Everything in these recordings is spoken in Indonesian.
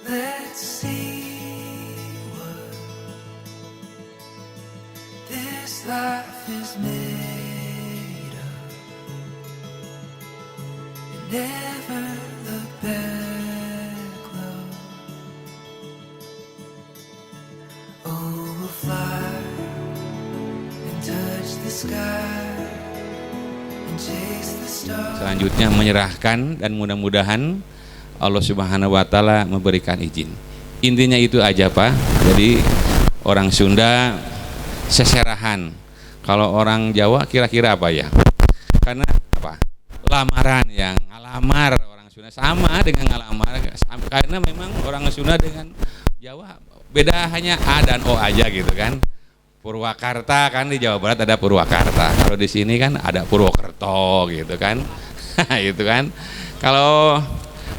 Let's see what this life is made of, and never look back, love. Oh, we'll fly and touch the sky and chase the stars. Selanjutnya menyerahkan, dan mudah-mudahan Allah Subhanahu wa Ta'ala memberikan izin. Intinya itu aja, Pak. Jadi orang Sunda seserahan. Kalau orang Jawa kira-kira apa ya? Karena apa? Lamaran, yang ngalamar orang Sunda sama dengan ngalamar. Karena memang orang Sunda dengan Jawa beda, hanya A dan O aja gitu kan. Purwakarta kan, di Jawa Barat ada Purwakarta. Kalau di sini kan ada Purwokerto gitu kan. Itu kan. Kalau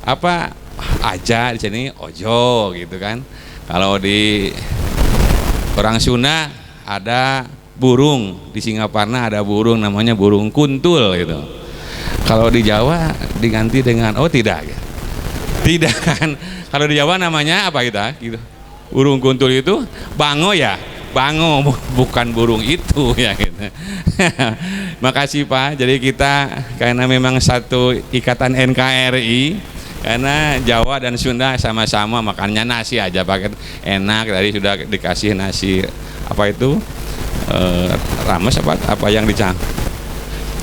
apa aja di sini ojo gitu kan. Kalau di orang Sunda ada burung, di Singaparna ada burung namanya burung kuntul gitu. Kalau di Jawa diganti dengan tidak ya. Tidak kan. Kalau di Jawa namanya apa gitu? Burung kuntul itu bango ya. Bango, bukan burung itu ya gitu. Makasih Pak. Jadi kita karena memang satu ikatan NKRI, karena Jawa dan Sunda sama-sama makannya nasi aja pakai enak. Tadi sudah dikasih nasi apa itu rames apa yang dicang,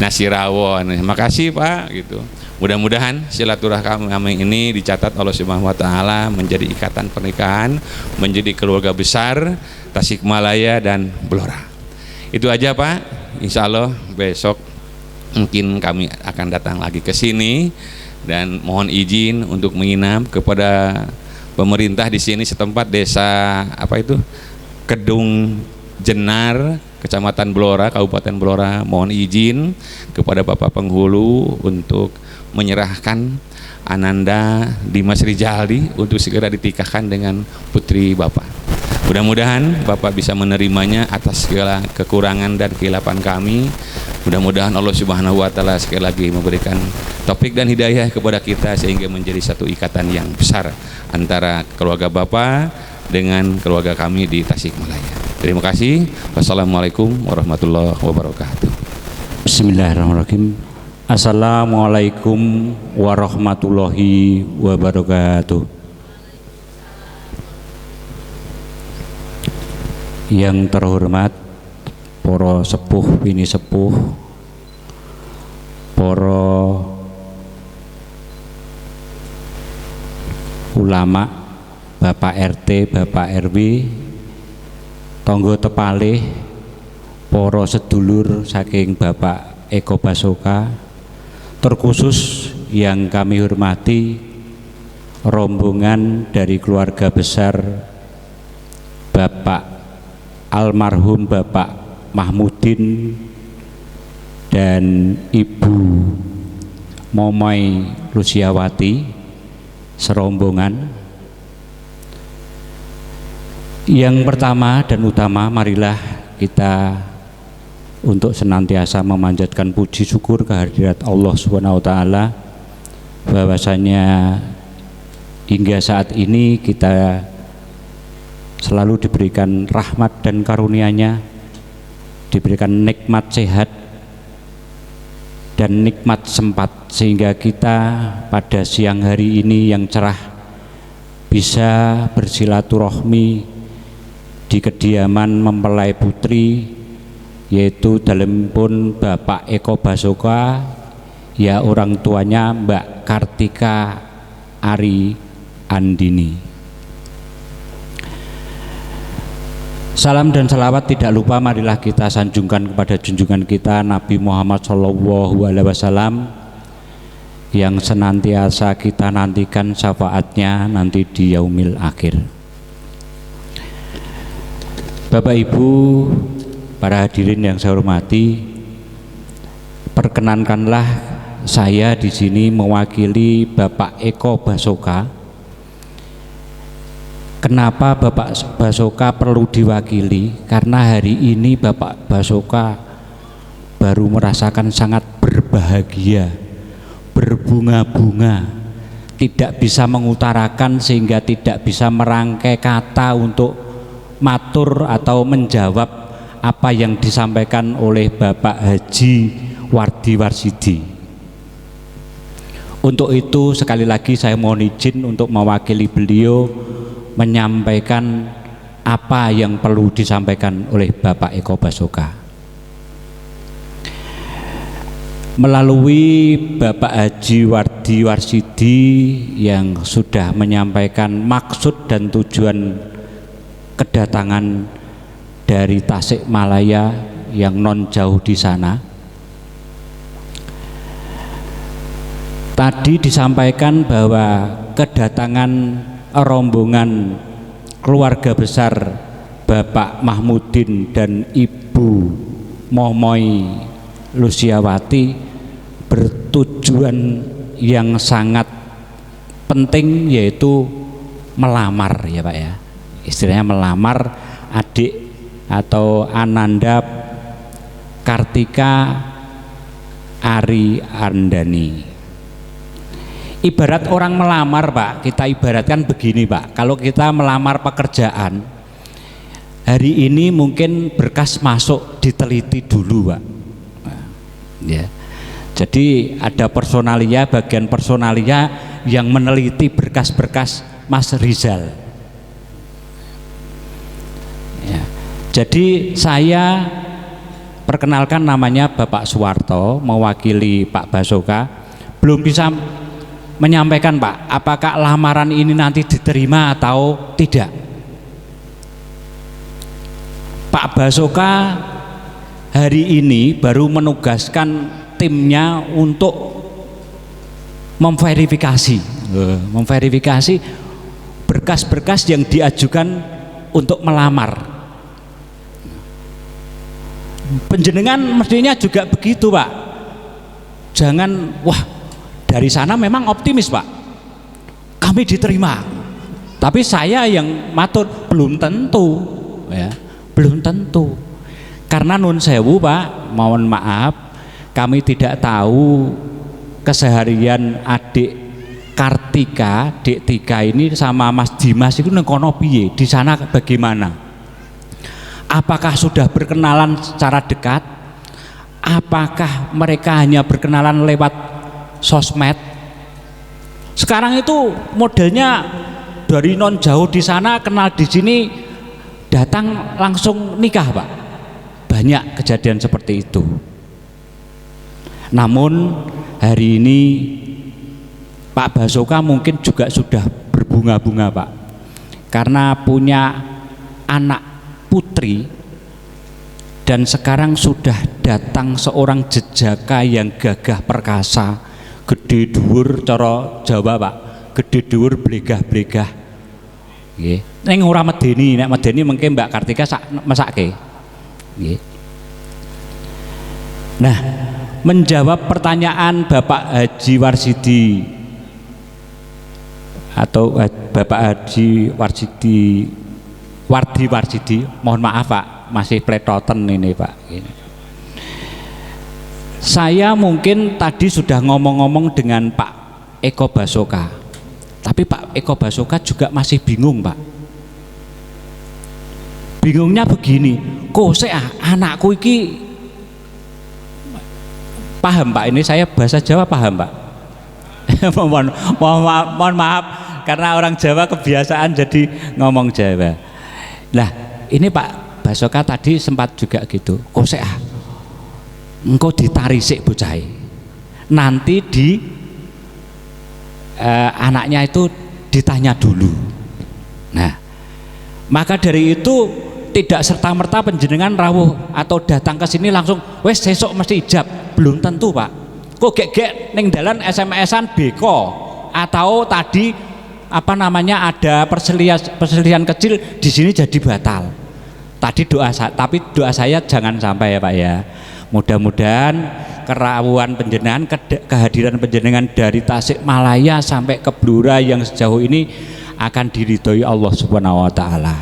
nasi rawon. Makasih Pak gitu. Mudah-mudahan silaturahmi kami ini dicatat Allah Subhanahu wa Ta'ala menjadi ikatan pernikahan, menjadi keluarga besar Tasikmalaya dan Blora. Itu aja Pak. Insya Allah besok mungkin kami akan datang lagi ke sini, dan mohon izin untuk menginap kepada pemerintah di sini setempat desa apa itu Kedung Jenar, Kecamatan Blora, Kabupaten Blora. Mohon izin kepada Bapak Penghulu untuk menyerahkan Ananda Dimas Rijaldi untuk segera ditikahkan dengan putri Bapak. Mudah-mudahan Bapak bisa menerimanya atas segala kekurangan dan kehilapan kami. Mudah-mudahan Allah Subhanahu wa Ta'ala sekali lagi memberikan taufik dan hidayah kepada kita sehingga menjadi satu ikatan yang besar antara keluarga Bapak dengan keluarga kami di Tasikmalaya. Terima kasih. Wassalamualaikum warahmatullahi wabarakatuh. Bismillahirrahmanirrahim. Assalamualaikum warahmatullahi wabarakatuh. Yang terhormat para sepuh bini sepuh, para ulama, Bapak RT, Bapak RW, tonggo tepalih, para sedulur saking Bapak Eko Basoka, terkhusus yang kami hormati rombongan dari keluarga besar Bapak almarhum Bapak Mahmudin dan Ibu Momoy Lusiawati serombongan. Yang pertama dan utama, marilah kita untuk senantiasa memanjatkan puji syukur kehadirat Allah Subhanahu wa Ta'ala, bahwasanya hingga saat ini kita selalu diberikan rahmat dan karunia-Nya, diberikan nikmat sehat dan nikmat sempat, sehingga kita pada siang hari ini yang cerah bisa bersilaturahmi di kediaman mempelai putri, yaitu dalam pun Bapak Eko Basoka, ya orang tuanya Mbak Kartika Ari Andini. Salam dan salawat tidak lupa marilah kita sanjungkan kepada junjungan kita Nabi Muhammad SAW, yang senantiasa kita nantikan syafaatnya nanti di yaumil akhir. Bapak Ibu, para hadirin yang saya hormati, perkenankanlah saya di sini mewakili Bapak Eko Basoka. Kenapa Bapak Basoka perlu diwakili? Karena hari ini Bapak Basoka baru merasakan sangat berbahagia, berbunga-bunga tidak bisa mengutarakan sehingga tidak bisa merangkai kata untuk matur atau menjawab apa yang disampaikan oleh Bapak Haji Wardi Warsidi. Untuk itu sekali lagi saya mohon izin untuk mewakili beliau menyampaikan apa yang perlu disampaikan oleh Bapak Eko Basoka. Melalui Bapak Haji Wardi Warsidi yang sudah menyampaikan maksud dan tujuan kedatangan dari Tasikmalaya yang non jauh di sana. Tadi disampaikan bahwa kedatangan rombongan keluarga besar Bapak Mahmudin dan Ibu Momoy Lusiawati bertujuan yang sangat penting, yaitu melamar ya Pak ya, istilahnya melamar adik atau Ananda Kartika Ari Andani. Ibarat orang melamar Pak, kita ibaratkan begini Pak, kalau kita melamar pekerjaan hari ini mungkin berkas masuk diteliti dulu Pak ya. Jadi ada personalia, bagian personalia yang meneliti berkas-berkas Mas Rizal ya. Jadi saya perkenalkan, namanya Bapak Suwarto, mewakili Pak Basoka. Belum bisa menyampaikan Pak, apakah lamaran ini nanti diterima atau tidak. Pak Basoka hari ini baru menugaskan timnya untuk memverifikasi berkas-berkas yang diajukan untuk melamar. Penjenengan mestinya juga begitu Pak, jangan wah dari sana memang optimis Pak, kami diterima, tapi saya yang matur belum tentu ya, belum tentu. Karena nun sewu Pak, mohon maaf, kami tidak tahu keseharian adik Kartika, Dek Tika ini sama Mas Dimas itu neng kono piye, di sana bagaimana? Apakah sudah berkenalan secara dekat? Apakah mereka hanya berkenalan lewat sosmed? Sekarang itu modelnya dari non jauh di sana kenal di sini, datang langsung nikah Pak. Banyak kejadian seperti itu. Namun hari ini Pak Basoka mungkin juga sudah berbunga-bunga Pak, karena punya anak putri dan sekarang sudah datang seorang jejaka yang gagah perkasa, gede dhuwur cara Jawa Pak, gede dhuwur blegah-blegah nggih. Ning ora medeni, nek medeni mengke Mbak Kartika sak mesake nggih. Nah, menjawab pertanyaan Bapak Haji Warsidi atau Bapak Haji Warsidi Wardi Warsidi, mohon maaf Pak, masih pletoten ini Pak ini. Saya mungkin tadi sudah ngomong-ngomong dengan Pak Eko Basoka, tapi Pak Eko Basoka juga masih bingung Pak. Bingungnya begini, kok saya anakku iki paham Pak, ini saya bahasa Jawa paham Pak. mohon maaf karena orang Jawa kebiasaan jadi ngomong Jawa. Lah ini Pak Basoka tadi sempat juga gitu, kok saya engkau ditarisik bocah nanti di anaknya itu ditanya dulu. Nah maka dari itu tidak serta-merta penjenengan rawuh atau datang ke sini langsung wes sesok mesti ijab, belum tentu Pak. Kok gek-gek ning dalan SMS-an beko atau tadi apa namanya ada perselihan kecil di sini jadi batal. Tadi tapi doa saya jangan sampai ya Pak ya. Mudah-mudahan kerawuan penjenengan, kehadiran penjenengan dari Tasikmalaya sampai ke Blora yang sejauh ini akan diridhoi Allah Subhanahu wa taala.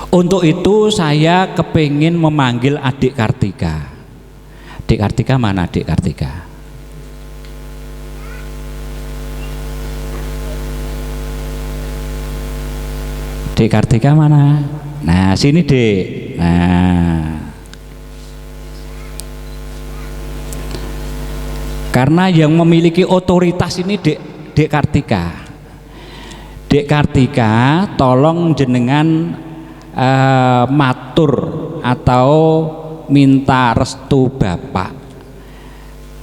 Untuk itu saya kepingin memanggil adik Kartika. Adik Kartika mana adik Kartika? Dek Kartika mana? Nah, sini Dek. Nah, karena yang memiliki otoritas ini Dek Kartika. Dek Kartika, tolong jenengan matur atau minta restu Bapak.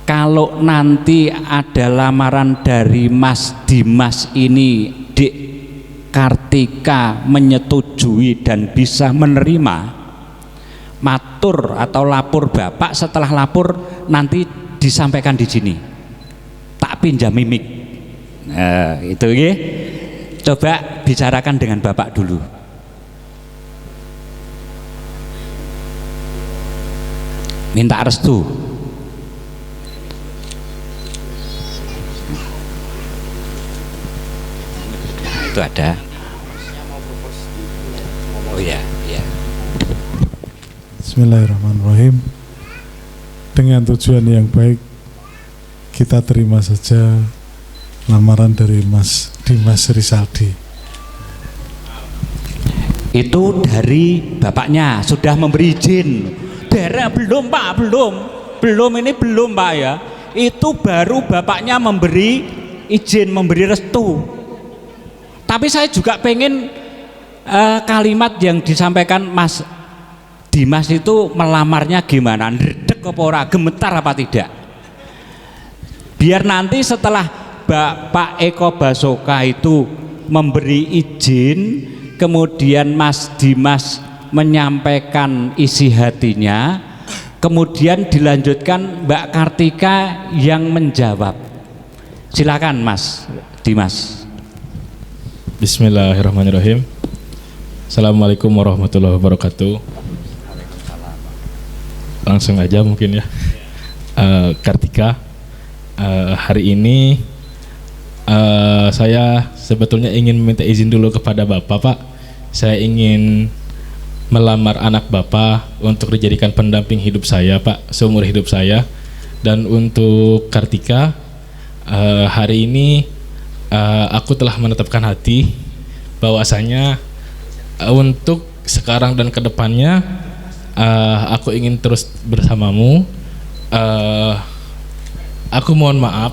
Kalau nanti ada lamaran dari Mas Dimas ini, Dek Kartika menyetujui dan bisa menerima, matur atau lapor Bapak. Setelah lapor nanti disampaikan di sini, tak pinjam mimik. Nah, itu ya. Coba bicarakan dengan Bapak dulu. Minta restu. Itu ada. Oh ya, ya. Bismillahirrahmanirrahim. Dengan tujuan yang baik, kita terima saja lamaran dari Mas Dimas Rizaldi. Itu dari bapaknya sudah memberi izin. Daerah belum Pak, belum ini belum Pak ya. Itu baru bapaknya memberi izin, memberi restu. Tapi saya juga pengen kalimat yang disampaikan Mas Dimas itu melamarnya gimana, ndredeg apa ora, gemetar apa tidak. Biar nanti setelah Bapak Eko Basoka itu memberi izin, kemudian Mas Dimas menyampaikan isi hatinya, kemudian dilanjutkan Mbak Kartika yang menjawab. Silakan Mas Dimas. Bismillahirrahmanirrahim. Assalamualaikum warahmatullahi wabarakatuh. Langsung aja mungkin ya. Kartika, hari ini saya sebetulnya ingin meminta izin dulu kepada Bapak, Pak. Saya ingin melamar anak Bapak untuk dijadikan pendamping hidup saya, Pak, seumur hidup saya. Dan untuk Kartika, hari ini aku telah menetapkan hati bahwasanya untuk sekarang dan kedepannya aku ingin terus bersamamu. Aku mohon maaf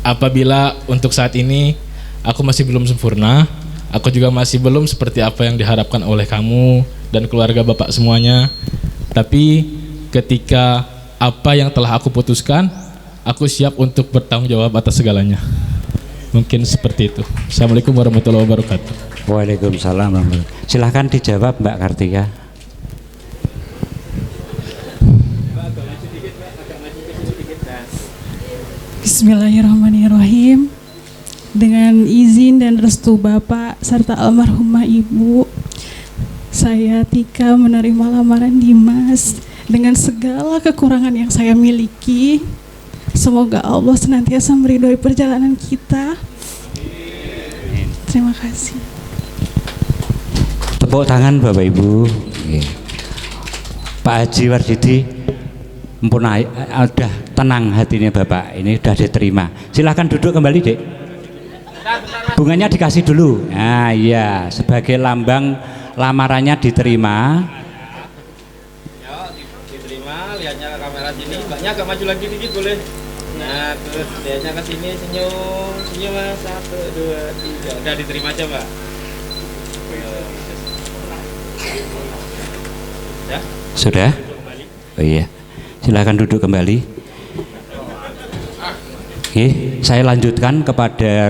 apabila untuk saat ini aku masih belum sempurna. Aku juga masih belum seperti apa yang diharapkan oleh kamu dan keluarga Bapak semuanya. Tapi ketika apa yang telah aku putuskan, aku siap untuk bertanggung jawab atas segalanya. Mungkin seperti itu. Assalamualaikum warahmatullahi wabarakatuh. Waalaikumsalam. Silahkan dijawab Mbak Kartika. Bismillahirrahmanirrahim. Dengan izin dan restu Bapak serta almarhumah Ibu, saya Tika menerima lamaran Dimas dengan segala kekurangan yang saya miliki. Semoga Allah senantiasa meridhoi perjalanan kita. Terima kasih. Tepuk tangan Bapak Ibu. Pak Haji Warsidi, udah tenang hatinya Bapak, ini sudah diterima. Silahkan duduk kembali Dek. Bunganya dikasih dulu. Nah iya, sebagai lambang lamarannya diterima. Diterima, lihatnya ke kamera sini. Mbaknya agak maju lagi dikit boleh. Nah, terus lihatnya ke sini, senyum, senyum Mas. 1, 2, 3. Udah diterima aja Mbak. Ya? Sudah? Oh iya. Silakan duduk kembali. Oke, saya lanjutkan kepada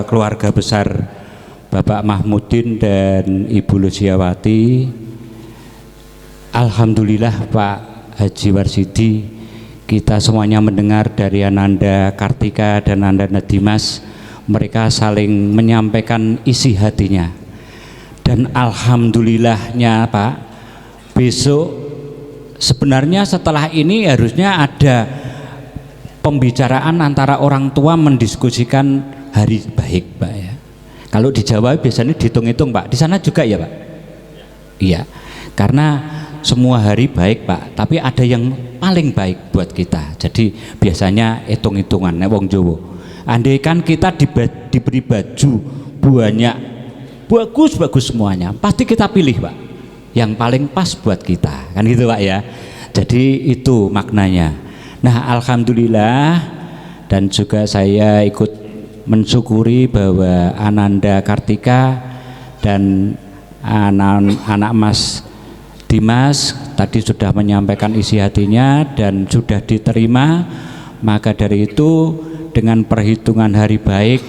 keluarga besar Bapak Mahmudin dan Ibu Luciawati. Alhamdulillah Pak Haji Warsidi, kita semuanya mendengar dari Ananda Kartika dan Ananda Dimas, mereka saling menyampaikan isi hatinya. Dan alhamdulillahnya Pak, besok sebenarnya setelah ini harusnya ada pembicaraan antara orang tua mendiskusikan hari baik Pak ya. Kalau di Jawa biasanya dihitung-hitung Pak, di sana juga ya Pak? Iya, karena semua hari baik Pak, tapi ada yang paling baik buat kita. Jadi biasanya hitung-hitungan wong Jawa. Andai kan kita diberi baju banyak bagus-bagus semuanya, pasti kita pilih Pak yang paling pas buat kita, kan gitu Pak ya. Jadi itu maknanya. Nah alhamdulillah, dan juga saya ikut mensyukuri bahwa Ananda Kartika dan anak Mas Dimas tadi sudah menyampaikan isi hatinya dan sudah diterima. Maka dari itu dengan perhitungan hari baik,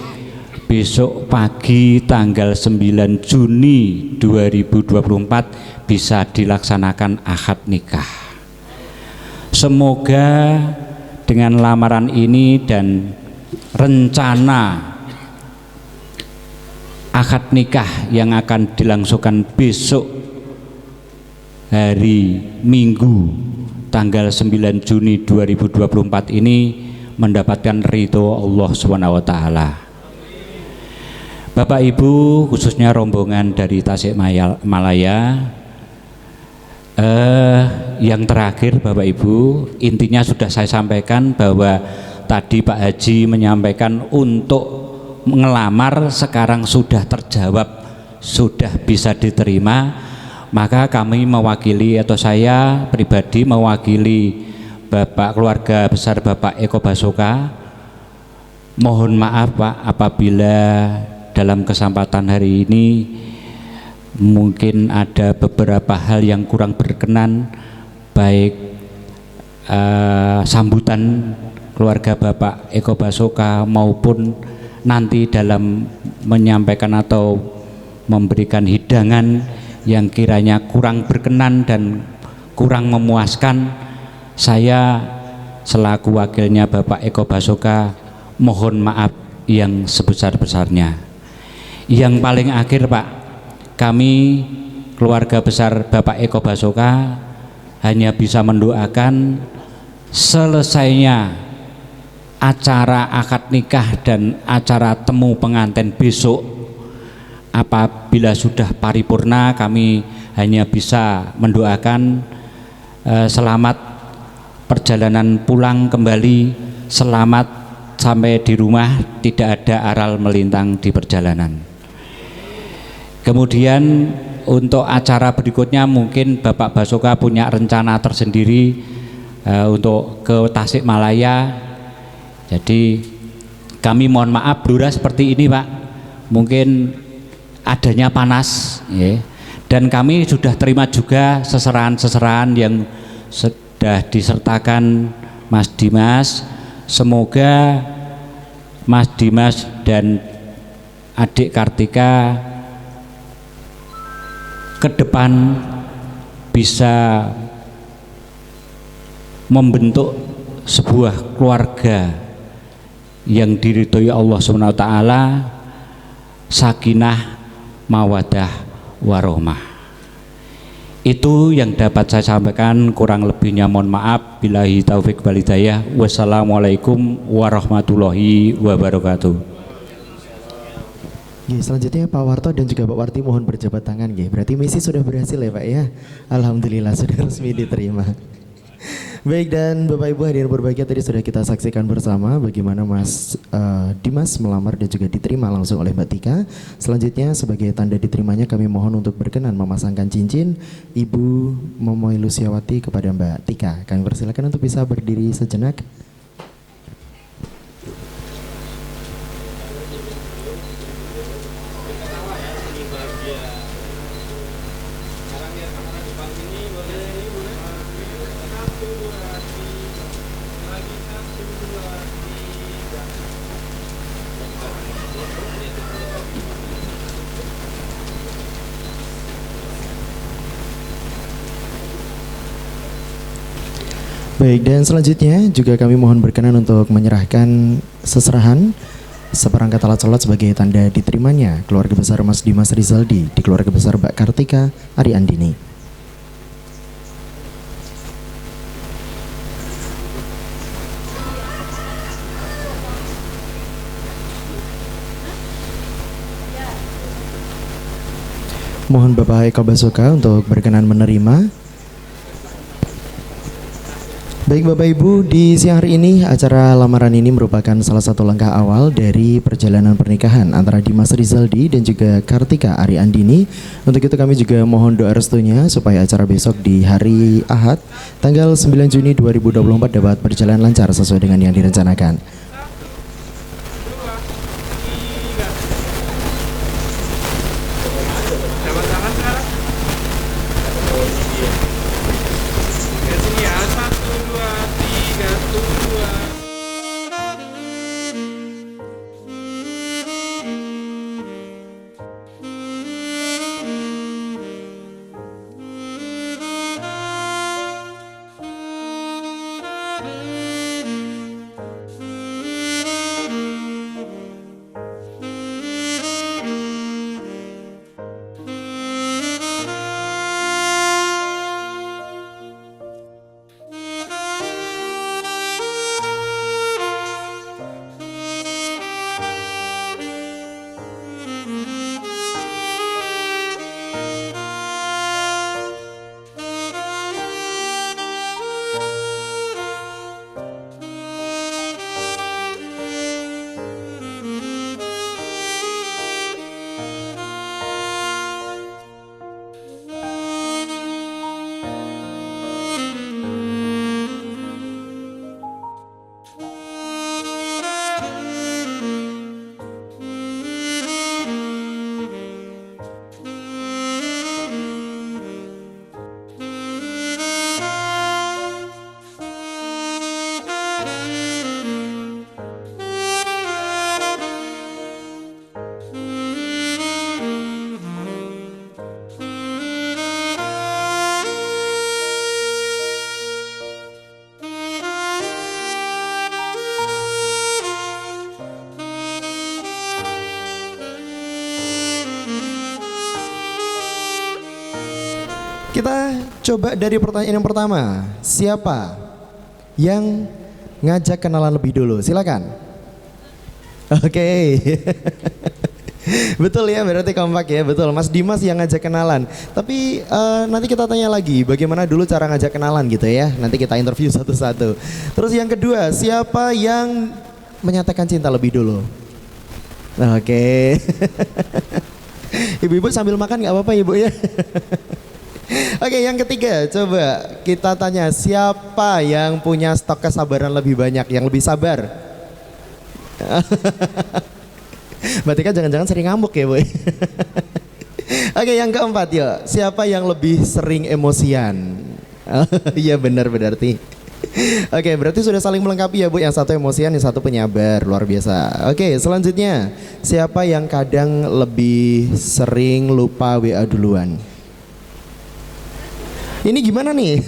besok pagi tanggal 9 Juni 2024 bisa dilaksanakan akad nikah. Semoga dengan lamaran ini dan rencana akad nikah yang akan dilangsungkan besok hari Minggu tanggal 9 Juni 2024 ini mendapatkan ridho Allah SWT. Bapak Ibu, khususnya rombongan dari Tasikmalaya, yang terakhir Bapak Ibu, intinya sudah saya sampaikan bahwa tadi Pak Haji menyampaikan untuk ngelamar sekarang sudah terjawab, sudah bisa diterima. Maka kami mewakili, atau saya pribadi mewakili Bapak keluarga besar Bapak Eko Basoka, mohon maaf Pak apabila dalam kesempatan hari ini mungkin ada beberapa hal yang kurang berkenan, baik sambutan keluarga Bapak Eko Basoka maupun nanti dalam menyampaikan atau memberikan hidangan yang kiranya kurang berkenan dan kurang memuaskan. Saya selaku wakilnya Bapak Eko Basoka mohon maaf yang sebesar-besarnya. Yang paling akhir Pak, kami keluarga besar Bapak Eko Basoka hanya bisa mendoakan selesainya acara akad nikah dan acara temu pengantin besok. Apabila sudah paripurna, kami hanya bisa mendoakan selamat perjalanan pulang kembali, selamat sampai di rumah, tidak ada aral melintang di perjalanan. Kemudian untuk acara berikutnya mungkin Bapak Basoka punya rencana tersendiri untuk ke Tasikmalaya. Jadi kami mohon maaf Blura seperti ini Pak, mungkin adanya panas ya. Dan kami sudah terima juga seserahan-seserahan yang sudah disertakan Mas Dimas. Semoga Mas Dimas dan adik Kartika ke depan bisa membentuk sebuah keluarga yang diridhoi Allah SWT, sakinah, mawadah, warohmah. Itu yang dapat saya sampaikan, kurang lebihnya mohon maaf. Billahi taufik wal hidayah. Wassalamualaikum warahmatullahi wabarakatuh. Selanjutnya Pak Warto dan juga Pak Warti mohon berjabat tangan. Berarti misi sudah berhasil ya Pak ya. Alhamdulillah sudah resmi diterima. Baik, dan Bapak Ibu hadirin berbahagia, tadi sudah kita saksikan bersama bagaimana Mas Dimas melamar dan juga diterima langsung oleh Mbak Tika. Selanjutnya sebagai tanda diterimanya kami mohon untuk berkenan memasangkan cincin Ibu Momoy Lusiawati kepada Mbak Tika. Kami persilakan untuk bisa berdiri sejenak. Baik, dan selanjutnya juga kami mohon berkenan untuk menyerahkan seserahan seperangkat alat sholat sebagai tanda diterimanya keluarga besar Mas Dimas Rizaldi di keluarga besar Mbak Kartika Ari Andini. Mohon Bapak Eko Basoka untuk berkenan menerima Baik Bapak Ibu, di siang hari ini acara lamaran ini merupakan salah satu langkah awal dari perjalanan pernikahan antara Dimas Rizaldi dan juga Kartika Ari Andini. Untuk itu kami juga mohon doa restunya supaya acara besok di hari Ahad tanggal 9 Juni 2024 dapat berjalan lancar sesuai dengan yang direncanakan. Jabat tangan sekarang. Ke sini ya, 1, 2, 3, 2. Kita coba dari pertanyaan yang pertama. Siapa yang ngajak kenalan lebih dulu? Silakan. Oke. Betul ya, berarti kompak ya, betul. Mas Dimas yang ngajak kenalan. Tapi nanti kita tanya lagi bagaimana dulu cara ngajak kenalan gitu ya. Nanti kita interview satu-satu. Terus yang kedua, siapa yang menyatakan cinta lebih dulu? Oke. Ibu-ibu sambil makan nggak apa-apa ibu ya. Oke, yang ketiga, coba kita tanya siapa yang punya stok kesabaran lebih banyak, yang lebih sabar? Mbak Tika jangan-jangan sering ngamuk ya, Bu. Oke, yang keempat, yuk. Siapa yang lebih sering emosian? Iya benar berarti. Oke, berarti sudah saling melengkapi ya, Bu. Yang satu emosian, yang satu penyabar, luar biasa. Oke, selanjutnya, siapa yang kadang lebih sering lupa WA duluan? Ini gimana nih?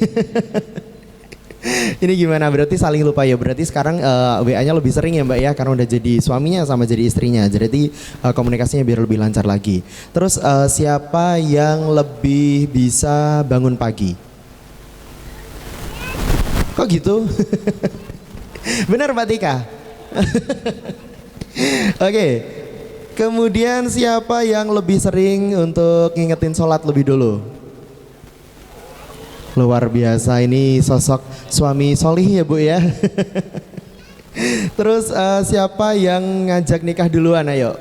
Ini gimana? Berarti saling lupa ya. Berarti sekarang WA-nya lebih sering ya Mbak ya, karena udah jadi suaminya sama jadi istrinya. Jadi komunikasinya biar lebih lancar lagi. Terus siapa yang lebih bisa bangun pagi? Kok gitu? Benar Mbak Tika? Oke. Kemudian siapa yang lebih sering untuk ngingetin sholat lebih dulu? Luar biasa, ini sosok suami solih ya Bu ya. Terus siapa yang ngajak nikah duluan, ayo?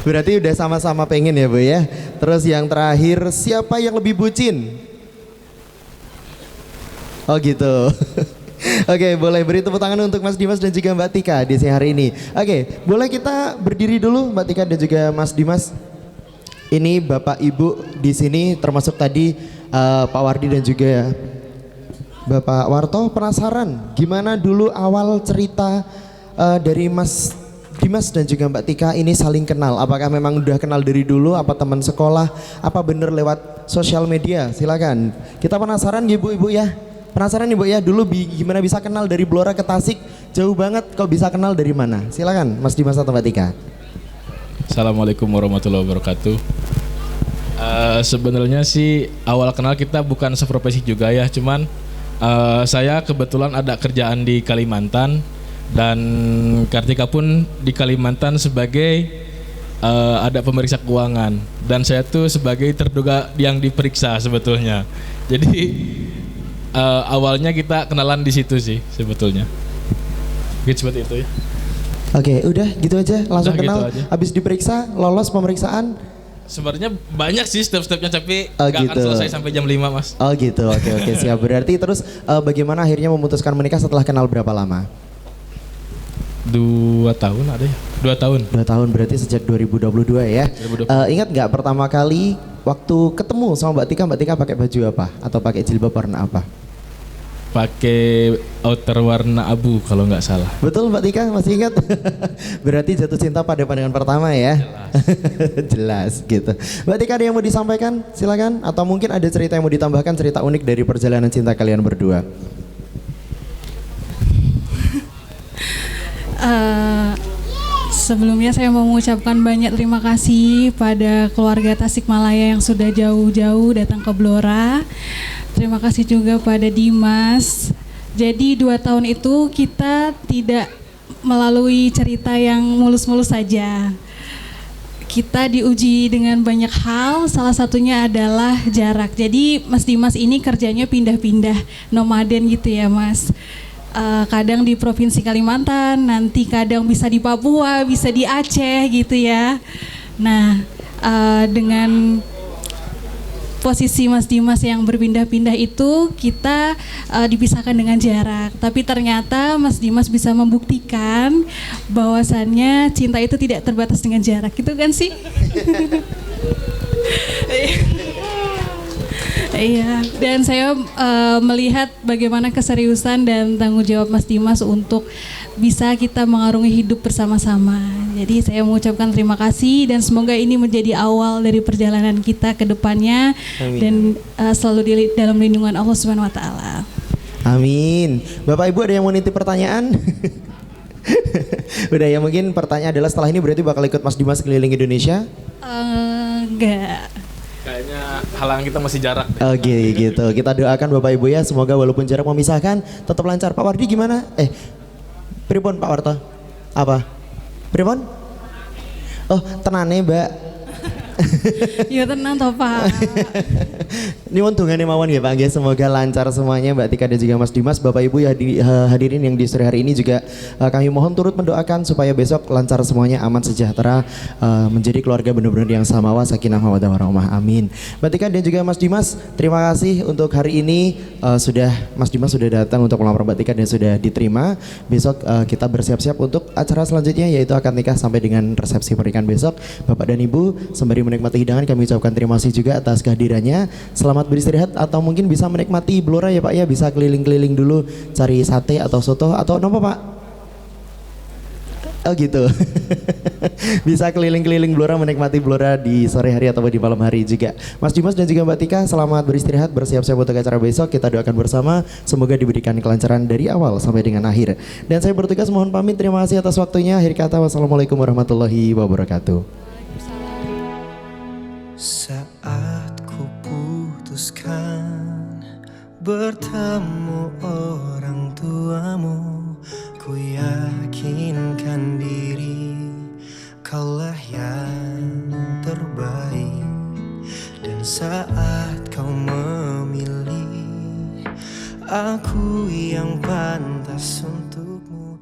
Berarti udah sama-sama pengen ya Bu ya. Terus yang terakhir, siapa yang lebih bucin? Oh gitu. Oke, boleh beri tepuk tangan untuk Mas Dimas dan juga Mbak Tika di siang hari ini. Oke, boleh kita berdiri dulu Mbak Tika dan juga Mas Dimas. Ini Bapak Ibu di sini termasuk tadi Pak Wardi dan juga Bapak Warto, penasaran gimana dulu awal cerita dari Mas Dimas dan juga Mbak Tika ini saling kenal? Apakah memang udah kenal dari dulu, apa teman sekolah, apa bener lewat sosial media? Silakan. Kita penasaran ya Bu, Ibu ya. Penasaran Ibu ya, dulu gimana bisa kenal dari Blora ke Tasik? Jauh banget, kok bisa kenal dari mana? Silakan Mas Dimas atau Mbak Tika. Assalamualaikum warahmatullahi wabarakatuh. Sebenarnya sih awal kenal kita bukan seprofesi juga ya, cuman saya kebetulan ada kerjaan di Kalimantan dan Kartika pun di Kalimantan sebagai ada pemeriksa keuangan dan saya tuh sebagai terduga yang diperiksa sebetulnya. Jadi awalnya kita kenalan di situ sih sebetulnya. Gitu seperti itu ya. Oke, udah gitu aja, langsung Udah kenal. gitu aja. Habis diperiksa, lolos pemeriksaan. Sebenarnya banyak sih step-stepnya tapi Oh, nggak akan gitu. selesai sampai jam 5 mas. Oh gitu, oke siap. Berarti terus bagaimana akhirnya memutuskan menikah setelah kenal berapa lama? 2 tahun ada ya? 2 tahun. 2 tahun berarti sejak 2022 ya. 2022. Ingat nggak pertama kali waktu ketemu sama Mbak Tika pakai baju apa? Atau pakai jilbab warna apa? Pakai outer warna abu kalau nggak salah. Betul Mbak Tika, masih ingat? Berarti jatuh cinta pada pandangan pertama ya? Jelas gitu. Mbak Tika ada yang mau disampaikan? Silakan. Atau mungkin ada cerita yang mau ditambahkan, cerita unik dari perjalanan cinta kalian berdua? Sebelumnya saya mau mengucapkan banyak terima kasih pada keluarga Tasikmalaya yang sudah jauh-jauh datang ke Blora. Terima kasih juga pada Dimas. Jadi 2 tahun itu kita tidak melalui cerita yang mulus-mulus saja. Kita diuji dengan banyak hal, salah satunya adalah jarak. Jadi Mas Dimas ini kerjanya pindah-pindah, nomaden gitu ya Mas. Kadang di Provinsi Kalimantan, nanti kadang bisa di Papua, bisa di Aceh gitu ya. Nah, dengan posisi Mas Dimas yang berpindah-pindah itu kita dipisahkan dengan jarak. Tapi ternyata Mas Dimas bisa membuktikan bahwasannya cinta itu tidak terbatas dengan jarak, gitu kan sih? Iya, dan saya melihat bagaimana keseriusan dan tanggung jawab Mas Dimas untuk bisa kita mengarungi hidup bersama-sama. Jadi saya mengucapkan terima kasih dan semoga ini menjadi awal dari perjalanan kita ke depannya. Amin. Dan selalu di dalam lindungan Allah Subhanahu wa taala. Amin. Bapak Ibu ada yang mau nitip pertanyaan? Udah ya, mungkin pertanyaan adalah setelah ini berarti bakal ikut Mas Dimas keliling Indonesia? Enggak. Kayaknya halangan kita masih jarak. Oke gitu. Kita doakan Bapak Ibu ya, semoga walaupun jarak memisahkan tetap lancar. Pak Wardi gimana? Pripun Pak Warto? Apa? Pripun? Oh, tenane Mbak. Ya tenang toh Pak. Ini untungane mawon ya Pak, semoga lancar semuanya Mbak Tika dan juga Mas Dimas. Bapak Ibu ya hadirin yang di sore hari ini juga kami mohon turut mendoakan supaya besok lancar semuanya, aman sejahtera, menjadi keluarga benar-benar yang samawa, sakinah mawaddah warahmah. Amin. Mbak Tika dan juga Mas Dimas, terima kasih untuk hari ini Mas Dimas sudah datang untuk melamar Mbak Tika dan sudah diterima. Besok kita bersiap-siap untuk acara selanjutnya yaitu akad nikah sampai dengan resepsi pernikahan besok. Bapak dan Ibu sembari menikmati hidangan kami ucapkan terima kasih juga atas kehadirannya. Selamat beristirahat atau mungkin bisa menikmati Blora ya Pak ya, bisa keliling-keliling dulu cari sate atau soto atau apa Pak? Oh gitu. Bisa keliling-keliling Blora, menikmati Blora di sore hari atau di malam hari juga. Mas Dimas dan juga Mbak Tika selamat beristirahat, bersiap-siap untuk acara besok. Kita doakan bersama semoga diberikan kelancaran dari awal sampai dengan akhir. Dan saya bertugas mohon pamit, terima kasih atas waktunya. Akhir kata wassalamualaikum warahmatullahi wabarakatuh. Saat ku putuskan bertemu orang tuamu, ku yakinkan diri kaulah yang terbaik. Dan saat kau memilih aku yang pantas untukmu,